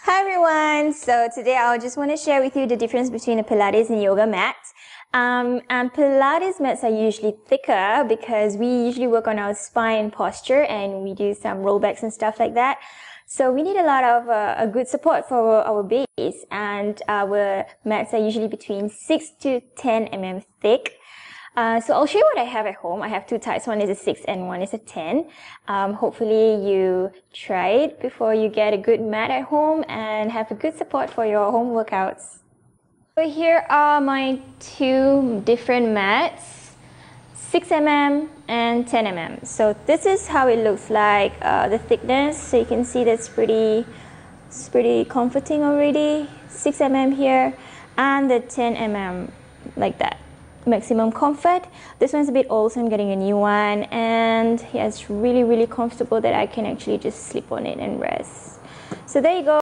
Hi everyone! So today I just want to share with you the difference between a Pilates and yoga mat. And Pilates mats are usually thicker because we usually work on our spine posture and we do some rollbacks and stuff like that. So we need a lot of a good support for our base, and our mats are usually between 6 to 10 mm thick. So I'll show you what I have at home. I have two types. One is a 6 and one is a 10. Hopefully you try it before you get a good mat at home and have a good support for your home workouts. So here are my two different mats, 6 mm and 10 mm. So this is how it looks like, the thickness. So you can see that's pretty comforting already. 6 mm here and the 10 mm like that. Maximum comfort. This one's a bit old, so I'm getting a new one, and yeah, it's really comfortable that I can actually just sleep on it and rest. So there you go.